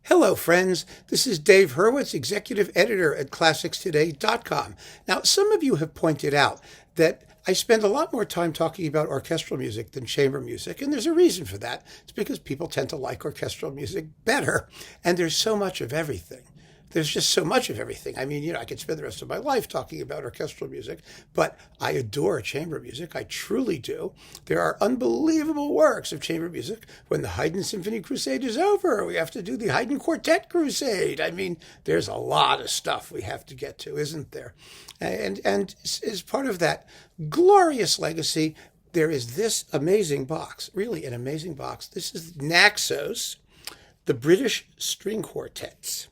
Hello, friends. This is Dave Hurwitz, executive editor at ClassicsToday.com. Now, some of you have pointed out that I spend a lot more time talking about orchestral music than chamber music, and there's a reason for that. It's because people tend to like orchestral music better, and there's so much of everything. There's just so much of everything. I mean, I could spend the rest of my life talking about orchestral music, but I adore chamber music. I truly do. There are unbelievable works of chamber music. When the Haydn Symphony Crusade is over, we have to do the Haydn Quartet Crusade. I mean, there's a lot of stuff we have to get to, isn't there? And as part of that glorious legacy, there is this amazing box, really an amazing box. This is Naxos, the British String Quartets,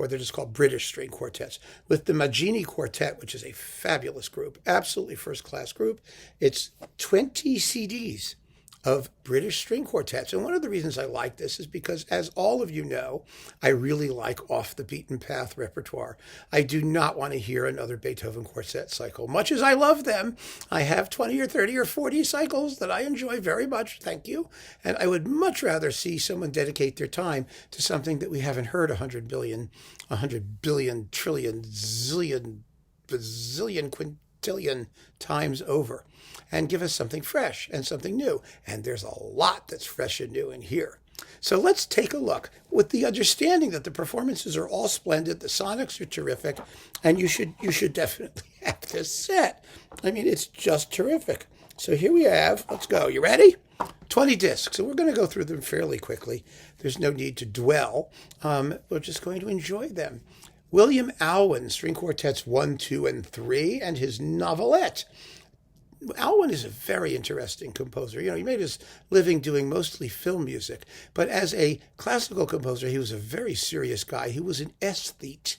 or they're just called British String Quartets, with the Maggini Quartet, which is a fabulous group, absolutely first-class group. It's 20 CDs of British string quartets. And one of the reasons I like this is because, as all of you know, I really like off-the-beaten-path repertoire. I do not want to hear another Beethoven quartet cycle. Much as I love them, I have 20 or 30 or 40 cycles that I enjoy very much, thank you. And I would much rather see someone dedicate their time to something that we haven't heard 100 billion, trillion, zillion, bazillion, quintillion times over, and give us something fresh and something new. And there's a lot that's fresh and new in here. So let's take a look with the understanding that the performances are all splendid, the sonics are terrific, and you should definitely have this set. I mean, it's just terrific. So here we have, let's go. You ready? 20 discs. And we're going to go through them fairly quickly. There's no need to dwell. We're just going to enjoy them. William Alwyn, String Quartets 1, 2, and 3, and his novelette. Alwyn is a very interesting composer. He made his living doing mostly film music, but as a classical composer, he was a very serious guy. He was an aesthete.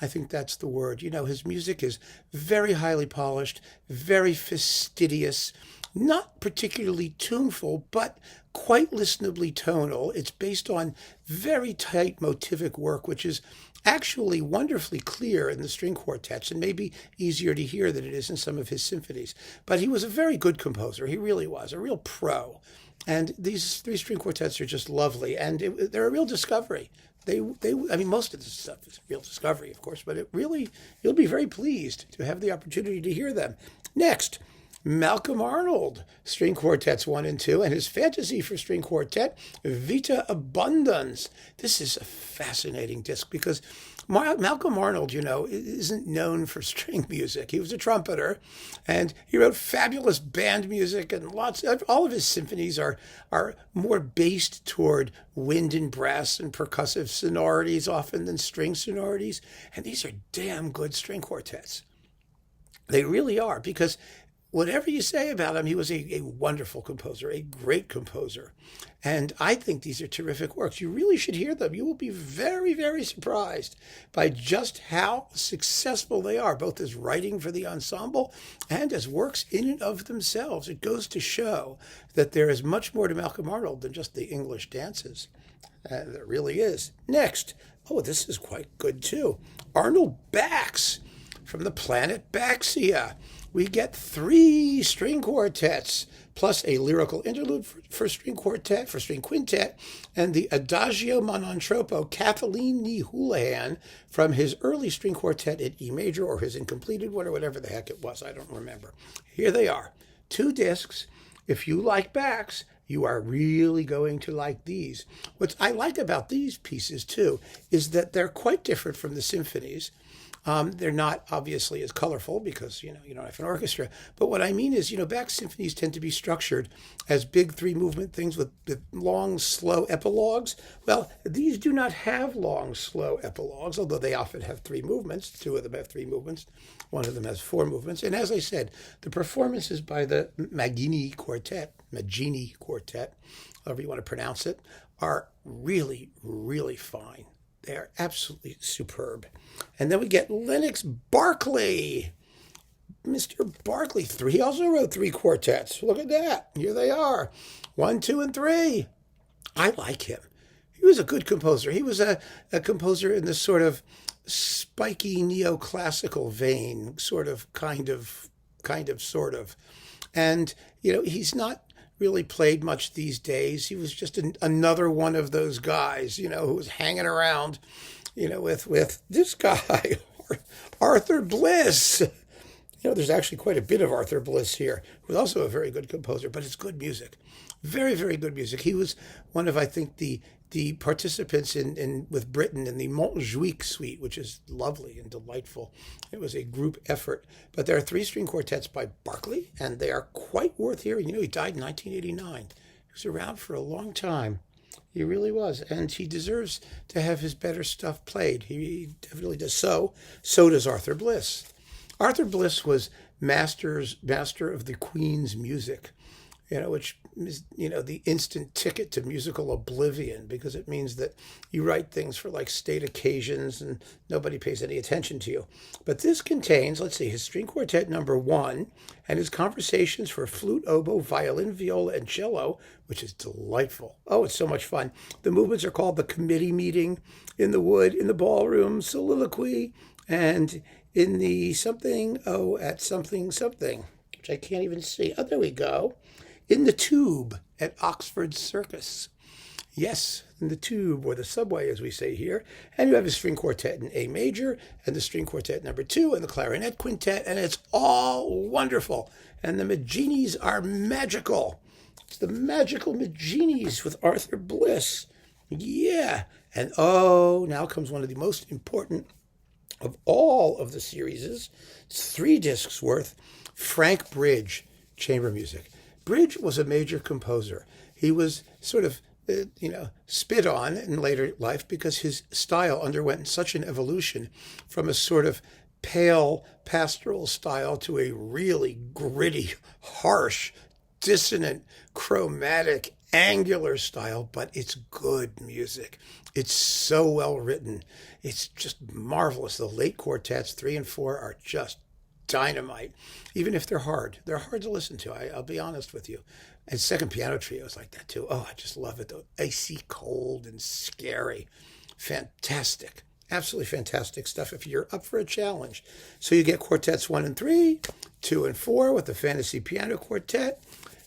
I think that's the word. His music is very highly polished, very fastidious, not particularly tuneful, but quite listenably tonal. It's based on very tight motivic work, which is actually wonderfully clear in the string quartets and maybe easier to hear than it is in some of his symphonies. But he was a very good composer. He really was, a real pro. And these three string quartets are just lovely, and they're a real discovery. I mean, most of this stuff is a real discovery, of course, but you'll be very pleased to have the opportunity to hear them. Next, Malcolm Arnold, String Quartets 1 and 2, and his fantasy for string quartet, Vita Abundance. This is a fascinating disc because Malcolm Arnold, isn't known for string music. He was a trumpeter, and he wrote fabulous band music, and all of his symphonies are more based toward wind and brass and percussive sonorities often than string sonorities. And these are damn good string quartets. They really are, because whatever you say about him, he was a wonderful composer, a great composer. And I think these are terrific works. You really should hear them. You will be very, very surprised by just how successful they are, both as writing for the ensemble and as works in and of themselves. It goes to show that there is much more to Malcolm Arnold than just the English dances. There really is. Next, this is quite good too. Arnold Bax from the planet Baxia. We get 3 string quartets, plus a lyrical interlude for string quintet, and the Adagio non troppo Kathleen Nee Houlihan from his early string quartet in E major, or his incompleted one, or whatever the heck it was. I don't remember. Here they are. 2 discs. If you like Bax, you are really going to like these. What I like about these pieces, too, is that they're quite different from the symphonies. They're not obviously as colorful because, you don't have an orchestra. But what I mean is, Bach's symphonies tend to be structured as big 3-movement things with long, slow epilogues. Well, these do not have long, slow epilogues, although they often have 3 movements. 2 of them have 3 movements. One of them has 4 movements. And as I said, the performances by the Maggini Quartet, however you want to pronounce it, are really, really fine. They are absolutely superb. And then we get Lennox Barkley. Mr. Barkley. He also wrote 3 quartets. Look at that. Here they are. 1, 2, and 3. I like him. He was a good composer. He was a composer in this sort of spiky neoclassical vein, sort of. And, he's not really played much these days. He was just another one of those guys, who was hanging around, with this guy, Arthur Bliss. There's actually quite a bit of Arthur Bliss here, who was also a very good composer, but it's good music. Very, very good music. He was one of, I think, the participants in with Britten in the Montjuic suite, which is lovely and delightful. It was a group effort. But there are 3 string quartets by Barkley, and they are quite worth hearing. He died in 1989. He was around for a long time. He really was. And he deserves to have his better stuff played. He definitely does. So does Arthur Bliss. Arthur Bliss was master of the Queen's music, which is, the instant ticket to musical oblivion, because it means that you write things for like state occasions and nobody pays any attention to you. But this contains, let's see, his string quartet number 1 and his conversations for flute, oboe, violin, viola, and cello, which is delightful. Oh, it's so much fun. The movements are called the committee meeting, in the wood, in the ballroom, soliloquy, and in the something, at something, which I can't even see. Oh, there we go. In the Tube at Oxford Circus. Yes, in the Tube, or the subway, as we say here. And you have a string quartet in A major, and the string quartet number 2, and the clarinet quintet, and it's all wonderful. And the Magginis are magical. It's the magical Magginis with Arthur Bliss. Yeah. And now comes one of the most important of all of the series. It's 3 discs worth. Frank Bridge, chamber music. Bridge was a major composer. He was sort of, spit on in later life because his style underwent such an evolution from a sort of pale pastoral style to a really gritty, harsh, dissonant, chromatic, angular style, but it's good music. It's so well written. It's just marvelous. The late quartets, 3 and 4, are just dynamite, even if they're hard. They're hard to listen to, I'll be honest with you. And second piano trio is like that too. Oh, I just love it though. Icy cold and scary. Fantastic. Absolutely fantastic stuff if you're up for a challenge. So you get quartets 1 and 3, 2 and 4 with the fantasy piano quartet,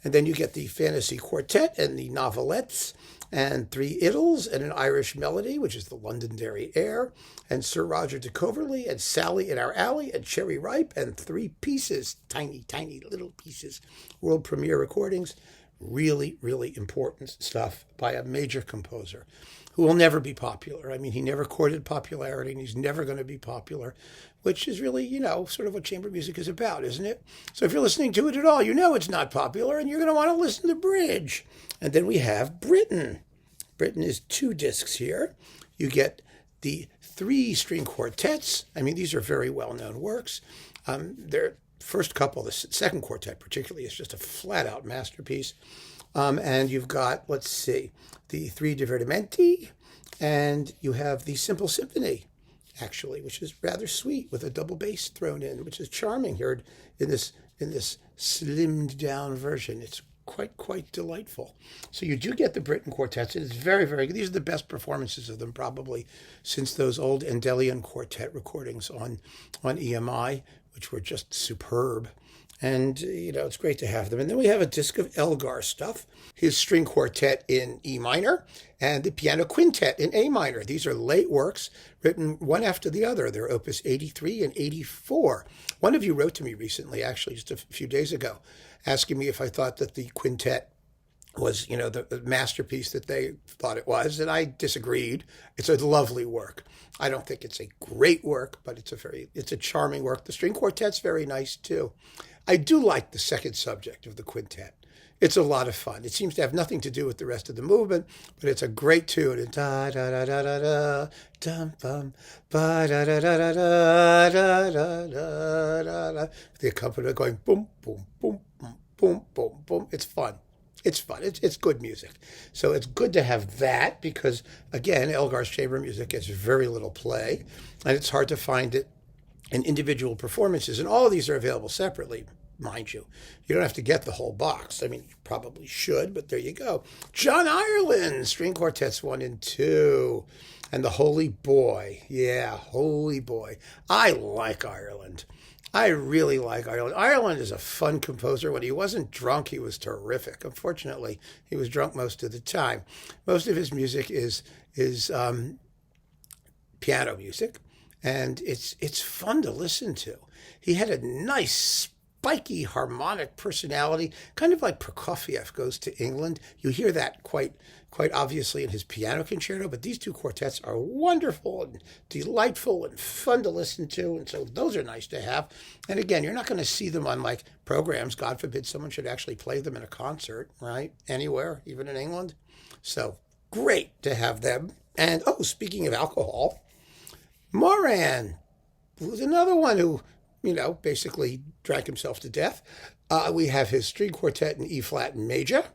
and then you get the fantasy quartet and the novelettes, and 3 idylls and an Irish melody, which is the Londonderry air, and Sir Roger de Coverley, and Sally in Our Alley, and Cherry Ripe, and 3 pieces, tiny, tiny little pieces, world premiere recordings. Really, really important stuff by a major composer who will never be popular. I mean, he never courted popularity, and he's never going to be popular, which is really, sort of what chamber music is about, isn't it? So if you're listening to it at all, it's not popular, and you're going to want to listen to Bridge. And then we have Britten. Britten is 2 discs here. You get the 3 string quartets. I mean, these are very well-known works. Their first couple, the second quartet particularly, is just a flat-out masterpiece. And you've got, let's see, the 3 divertimenti, and you have the simple symphony, actually, which is rather sweet with a double bass thrown in, which is charming here in this slimmed down version. It's quite delightful. So you do get the Britten quartets. It's very, very good. These are the best performances of them probably since those old Endelian quartet recordings on EMI, which were just superb. And, it's great to have them. And then we have a disc of Elgar stuff, his string quartet in E minor, and the piano quintet in A minor. These are late works written one after the other. They're opus 83 and 84. One of you wrote to me recently, actually, just a few days ago, asking me if I thought that the quintet was, the masterpiece that they thought it was, and I disagreed. It's a lovely work. I don't think it's a great work, but it's a charming work. The string quartet's very nice, too. I do like the second subject of the quintet. It's a lot of fun. It seems to have nothing to do with the rest of the movement, but it's a great tune. And da da da da da da dum bum ba da da da da da da da da da. The accompaniment going boom boom boom boom boom boom boom. It's fun. It's fun. It's good music. So it's good to have that because, again, Elgar's chamber music gets very little play, and it's hard to find it in individual performances. And all of these are available separately, mind you. You don't have to get the whole box. I mean, you probably should, but there you go. John Ireland, string quartets 1 and 2. And the Holy Boy. Yeah, Holy Boy. I like Ireland. I really like Ireland. Ireland is a fun composer. When he wasn't drunk, he was terrific. Unfortunately, he was drunk most of the time. Most of his music is piano music, and it's fun to listen to. He had a nice spiky harmonic personality, kind of like Prokofiev goes to England. You hear that quite obviously in his piano concerto, but these two quartets are wonderful and delightful and fun to listen to, and so those are nice to have. And again, you're not going to see them on like programs. God forbid someone should actually play them in a concert, right? Anywhere, even in England. So great to have them. And oh, speaking of alcohol, Moeran was another one who, basically drank himself to death. We have his string quartet in E flat major,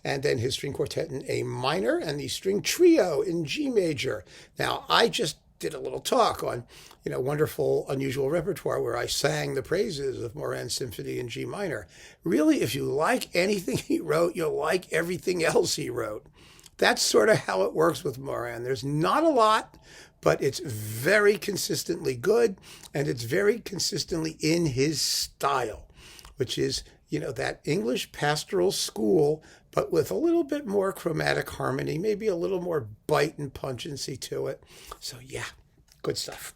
and then his string quartet in A minor, and the string trio in G major. Now, I just did a little talk on, wonderful, unusual repertoire where I sang the praises of Moeran's symphony in G minor. Really, if you like anything he wrote, you'll like everything else he wrote. That's sort of how it works with Moeran. There's not a lot, but it's very consistently good, and it's very consistently in his style, which is, that English pastoral school, but with a little bit more chromatic harmony, maybe a little more bite and pungency to it. So yeah, good stuff.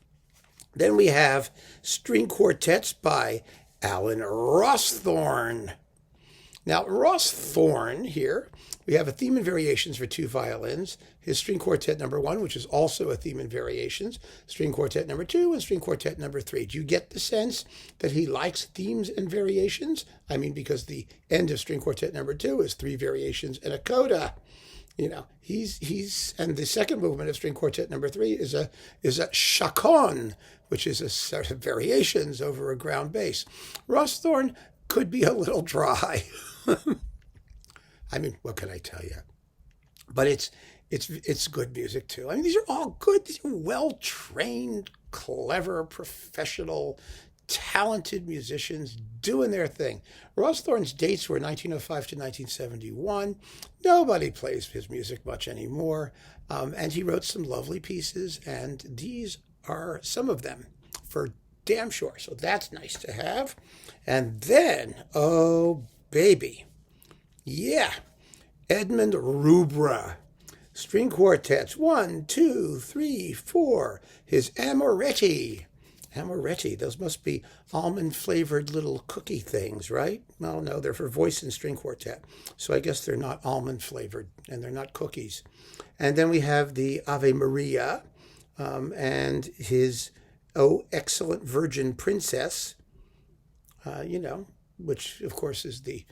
Then we have string quartets by Alan Rawsthorne. Now, Rawsthorne here, we have a theme and variations for two violins, his string quartet number 1, which is also a theme and variations, string quartet number 2, and string quartet number 3. Do you get the sense that he likes themes and variations? I mean, because the end of string quartet number 2 is 3 variations and a coda. He's and the second movement of string quartet number 3 is a chaconne, which is a sort of variations over a ground bass. Rawsthorne could be a little dry. I mean, what can I tell you? But it's good music too. I mean, these are all good. These are well-trained, clever, professional, talented musicians doing their thing. Rawsthorne's dates were 1905 to 1971. Nobody plays his music much anymore. And he wrote some lovely pieces, and these are some of them for damn sure. So that's nice to have. And then, oh, baby. Yeah, Edmund Rubbra. String quartets, 1, 2, 3, 4. His Amoretti. Amaretti, those must be almond-flavored little cookie things, right? Well, no, they're for voice and string quartet. So I guess they're not almond-flavored, and they're not cookies. And then we have the Ave Maria and his Oh Excellent Virgin Princess, which, of course, is the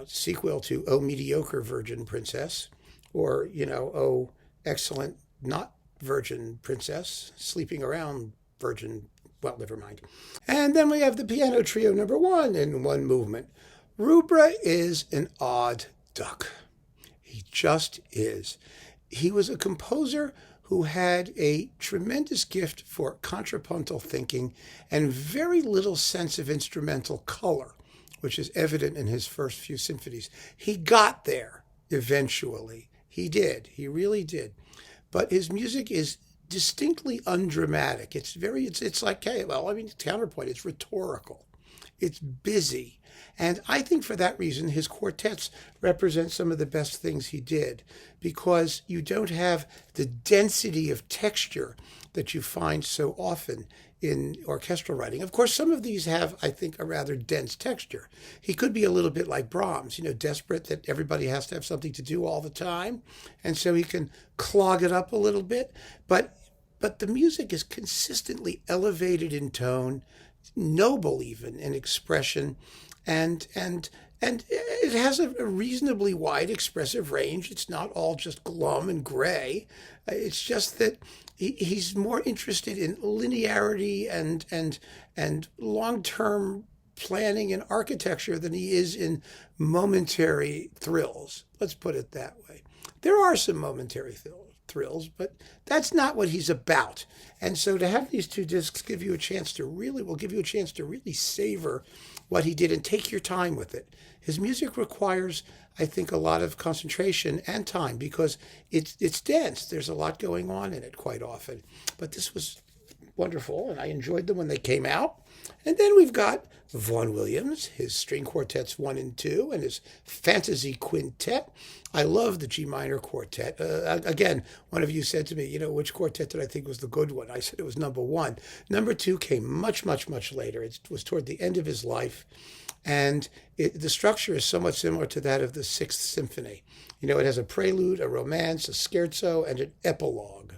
sequel to Oh Mediocre Virgin Princess, or, Oh Excellent Not Virgin Princess, Sleeping Around Virgin, well, never mind. And then we have the piano trio number 1 in one movement. Rubbra is an odd duck. He just is. He was a composer who had a tremendous gift for contrapuntal thinking and very little sense of instrumental color, which is evident in his first few symphonies. He got there eventually. He did. He really did. But his music is distinctly undramatic. It's like, hey, well, I mean, counterpoint, it's rhetorical. It's busy. And I think for that reason, his quartets represent some of the best things he did, because you don't have the density of texture that you find so often in orchestral writing. Of course, some of these have, I think, a rather dense texture. He could be a little bit like Brahms, desperate that everybody has to have something to do all the time. And so he can clog it up a little bit. But the music is consistently elevated in tone, noble even in expression, and it has a reasonably wide expressive range. It's not all just glum and gray. It's just that he's more interested in linearity and long-term planning and architecture than he is in momentary thrills. Let's put it that way. There are some momentary thrills, but that's not what he's about. And so to have these two discs will give you a chance to really savor what he did and take your time with it. His music requires, I think, a lot of concentration and time because it's dense. There's a lot going on in it quite often. But this was wonderful, and I enjoyed them when they came out. And then we've got Vaughn Williams, his string quartets 1 and 2, and his fantasy quintet. I love the G minor quartet. Again, one of you said to me, which quartet did I think was the good one? I said it was number 1. Number 2 came much, much, much later. It was toward the end of his life. And the structure is somewhat similar to that of the Sixth Symphony. It has a prelude, a romance, a scherzo, and an epilogue.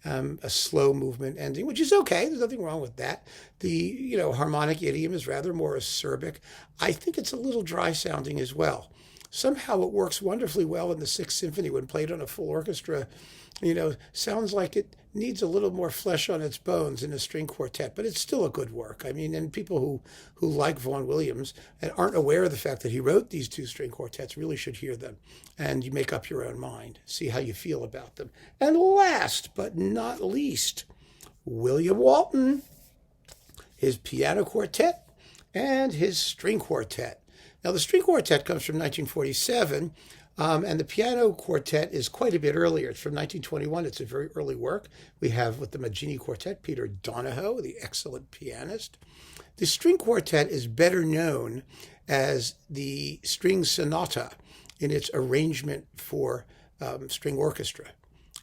A slow movement ending, which is okay. There's nothing wrong with that. The harmonic idiom is rather more acerbic. I think it's a little dry sounding as well. Somehow it works wonderfully well in the Sixth Symphony when played on a full orchestra. Sounds like it needs a little more flesh on its bones in a string quartet, but it's still a good work. And people who like Vaughan Williams and aren't aware of the fact that he wrote these 2 string quartets really should hear them. And you make up your own mind, see how you feel about them. And last but not least, William Walton, his piano quartet and his string quartet. Now, the string quartet comes from 1947, and the piano quartet is quite a bit earlier. It's from 1921. It's a very early work. We have with the Maggini Quartet, Peter Donahoe, the excellent pianist. The string quartet is better known as the string sonata in its arrangement for string orchestra.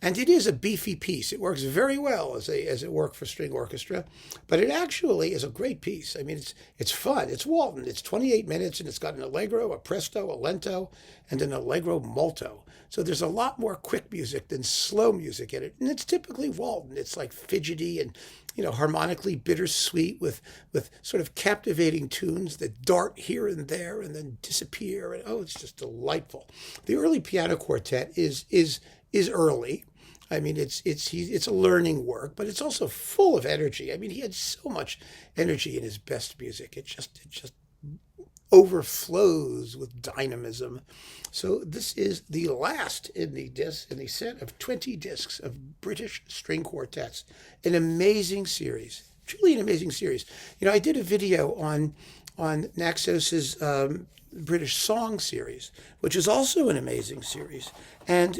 And it is a beefy piece. It works very well as it worked for string orchestra, but it actually is a great piece. It's fun. It's Walton. It's 28 minutes, and it's got an allegro, a presto, a lento, and an allegro molto. So there's a lot more quick music than slow music in it, and it's typically Walton. It's like fidgety and harmonically bittersweet with sort of captivating tunes that dart here and there and then disappear. And it's just delightful. The early piano quartet is early. It's a learning work, but it's also full of energy. He had so much energy in his best music. It just overflows with dynamism. So this is the last in the set of 20 discs of British string quartets. An amazing series, truly an amazing series. I did a video on Naxos's British Song series, which is also an amazing series. And,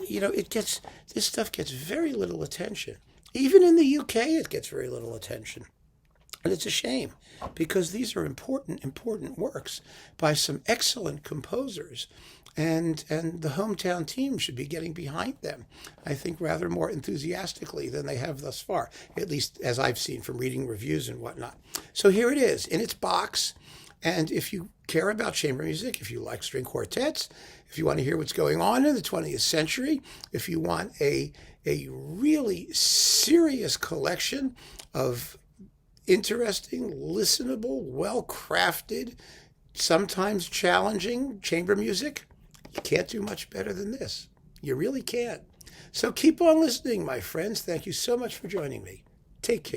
this stuff gets very little attention. Even in the UK, it gets very little attention. And it's a shame, because these are important works by some excellent composers. And the hometown team should be getting behind them, I think, rather more enthusiastically than they have thus far, at least as I've seen from reading reviews and whatnot. So here it is in its box. And if you care about chamber music, if you like string quartets, if you want to hear what's going on in the 20th century, if you want a really serious collection of interesting, listenable, well-crafted, sometimes challenging chamber music, you can't do much better than this. You really can't. So keep on listening, my friends. Thank you so much for joining me. Take care.